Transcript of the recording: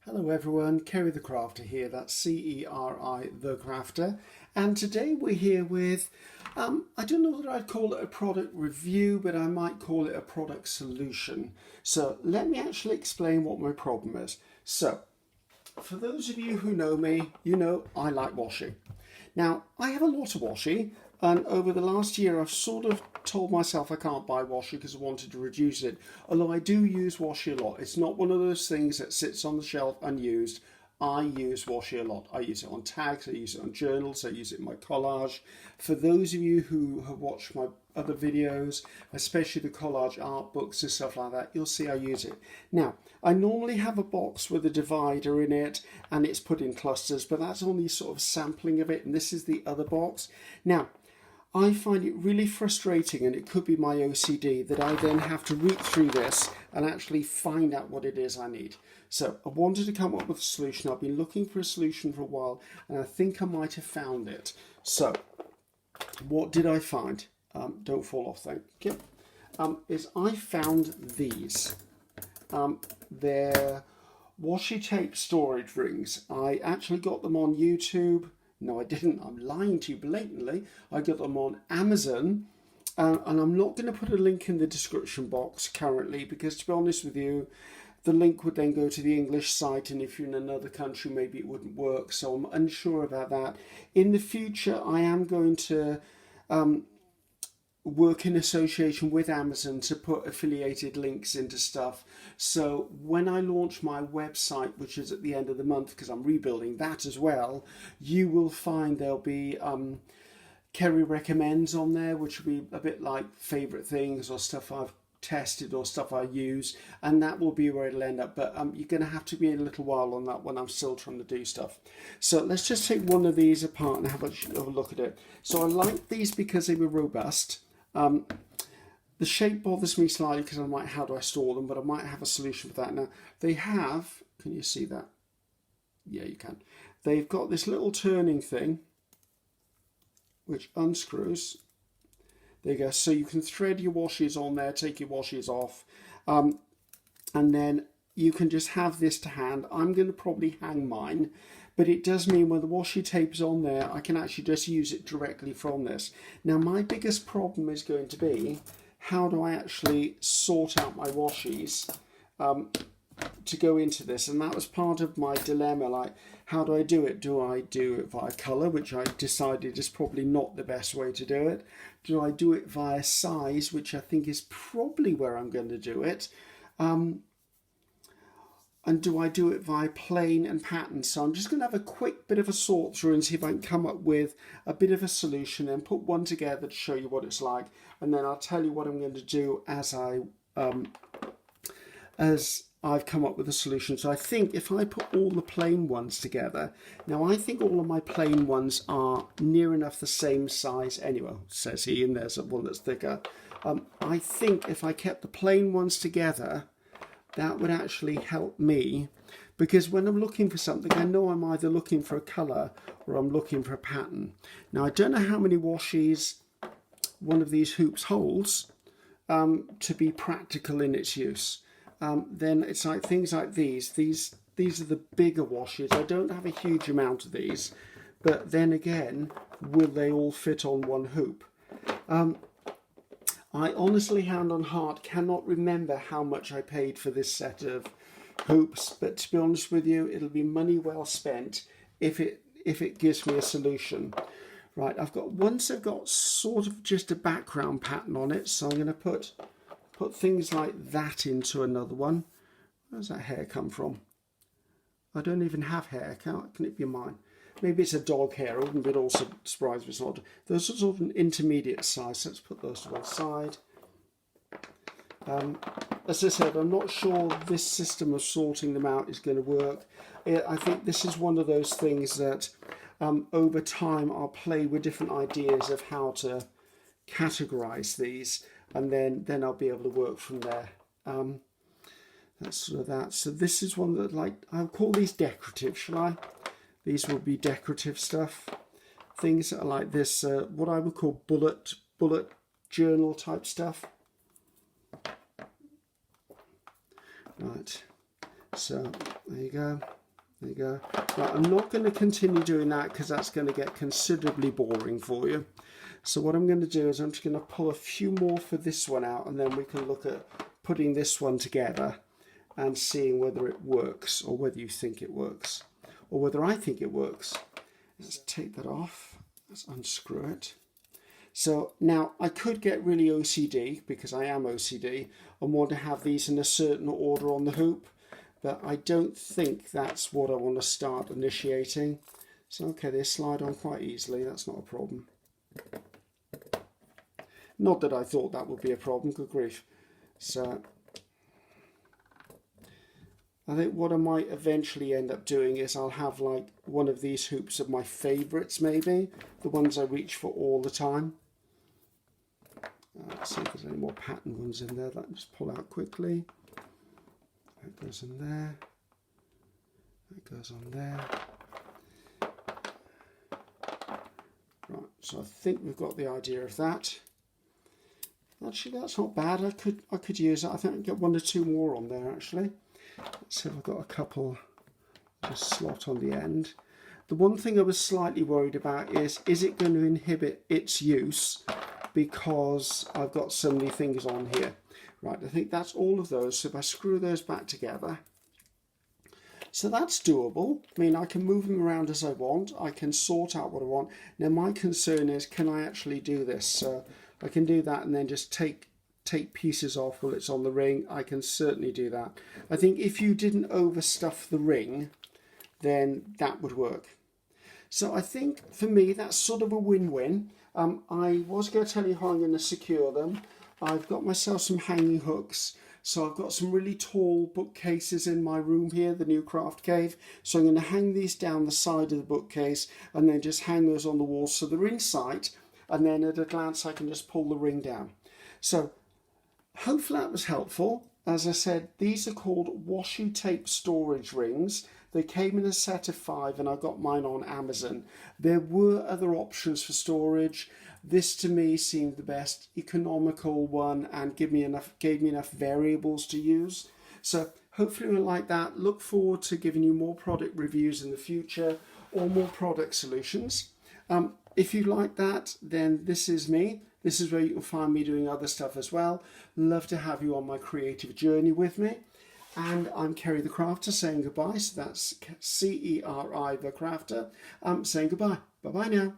Hello everyone, Ceri the Crafter here, that's C-E-R-I the Crafter, and today we're here with, I don't know that I'd call it a product review, but I might call it a product solution. So let me actually explain what my problem is. So, for those of you who know me, you know I like washi. Now, I have a lot of washi, and over the last year I've sort of told myself I can't buy washi because I wanted to reduce it. Although I do use washi a lot. It's not one of those things that sits on the shelf unused. I use washi a lot. I use it on tags, I use it on journals, I use it in my collage. For those of you who have watched my other videos, especially the collage art books and stuff like that, you'll see I use it. Now, I normally have a box with a divider in it and it's put in clusters, but that's only sort of sampling of it, and this is the other box. Now, I find it really frustrating, and it could be my OCD, that I then have to read through this and actually find out what it is I need. So I wanted to come up with a solution. I've been looking for a solution for a while, and I think I might have found it. So what did I find? Don't fall off, thank you. Is I found these. They're washi tape storage rings. I actually got them on YouTube. No, I didn't. I'm lying to you blatantly. I got them on Amazon, and I'm not going to put a link in the description box currently because, to be honest with you, the link would then go to the English site, and if you're in another country, maybe it wouldn't work. So I'm unsure about that. In the future, I am going to work in association with Amazon to put affiliated links into stuff. So when I launch my website, which is at the end of the month, because I'm rebuilding that as well, you will find there'll be Ceri recommends on there, which will be a bit like favorite things or stuff I've tested or stuff I use, and that will be where it'll end up. But you're going to have to be a little while on that when I'm still trying to do stuff. So let's just take one of these apart and have a look at it. So I like these because they were robust. The shape bothers me slightly because I'm like, how do I store them? But I might have a solution for that. Now, they have, can you see that? Yeah, you can. They've got this little turning thing which unscrews. There you go. So you can thread your washes on there, take your washes off, and then you can just have this to hand. I'm going to probably hang mine, but it does mean when the washi tape is on there, I can actually just use it directly from this. Now, my biggest problem is going to be, how do I actually sort out my washies to go into this? And that was part of my dilemma, like, how do I do it? Do I do it via colour, which I decided is probably not the best way to do it? Do I do it via size, which I think is probably where I'm going to do it? And do I do it via plain and pattern? So I'm just going to have a quick bit of a sort through and see if I can come up with a bit of a solution and put one together to show you what it's like. And then I'll tell you what I'm going to do as I've come up with a solution. So I think if I put all the plain ones together, now I think all of my plain ones are near enough the same size anyway, says he, and there's one that's thicker. I think if I kept the plain ones together, that would actually help me, because when I'm looking for something, I know I'm either looking for a colour or I'm looking for a pattern. Now, I don't know how many washes one of these hoops holds to be practical in its use. Then it's like things like these. These are the bigger washes. I don't have a huge amount of these, but then again, will they all fit on one hoop? I honestly, hand on heart, cannot remember how much I paid for this set of hoops, but to be honest with you, it'll be money well spent if it gives me a solution. Right, I've got sort of just a background pattern on it, so I'm going to put things like that into another one. Where's that hair come from? I don't even have hair. Can it be mine? Maybe it's a dog hair. I wouldn't be at all surprised if it's not. Those are sort of an intermediate size, so let's put those to one side. As I said, I'm not sure this system of sorting them out is going to work. I think this is one of those things that over time I'll play with different ideas of how to categorize these, and then I'll be able to work from there. That's sort of that. So this is one that, like, I'll call these decorative, shall I? These will be decorative stuff. Things that are like this, what I would call bullet journal type stuff. Right. So there you go. There you go. Right, I'm not going to continue doing that because that's going to get considerably boring for you. So what I'm going to do is I'm just going to pull a few more for this one out, and then we can look at putting this one together and seeing whether it works, or whether you think it works, or whether I think it works. Let's take that off. Let's unscrew it. So now I could get really OCD, because I am OCD, and want to have these in a certain order on the hoop, but I don't think that's what I want to start initiating. So okay, they slide on quite easily, that's not a problem. Not that I thought that would be a problem, good grief. So I think what I might eventually end up doing is I'll have like one of these hoops of my favourites, maybe, the ones I reach for all the time. Let's see if there's any more pattern ones in there that I can just pull out quickly. That goes in there. That goes on there. Right, so I think we've got the idea of that. Actually, that's not bad. I could use it. I think I can get 1 or 2 more on there actually. Let's see if I've got a couple just slot on the end. The one thing I was slightly worried about is it going to inhibit its use because I've got so many things on here. Right, I think that's all of those. So if I screw those back together, so that's doable. I mean, I can move them around as I want. I can sort out what I want. Now my concern is, can I actually do this? So I can do that and then just take pieces off while it's on the ring. I can certainly do that. I think if you didn't overstuff the ring, then that would work. So I think for me that's sort of a win-win. I was going to tell you how I'm going to secure them. I've got myself some hanging hooks. So I've got some really tall bookcases in my room here, the new craft cave. So I'm going to hang these down the side of the bookcase and then just hang those on the wall so they're in sight. And then at a glance I can just pull the ring down. So hopefully that was helpful. As I said, these are called Washi Tape storage rings. They came in a set of 5 and I got mine on Amazon. There were other options for storage. This to me seemed the best economical one and gave me enough variables to use. So hopefully you'll like that. Look forward to giving you more product reviews in the future or more product solutions. If you like that, then this is me. This is where you can find me doing other stuff as well. Love to have you on my creative journey with me. And I'm Ceri the Crafter saying goodbye. So that's Ceri the Crafter saying goodbye. Bye-bye now.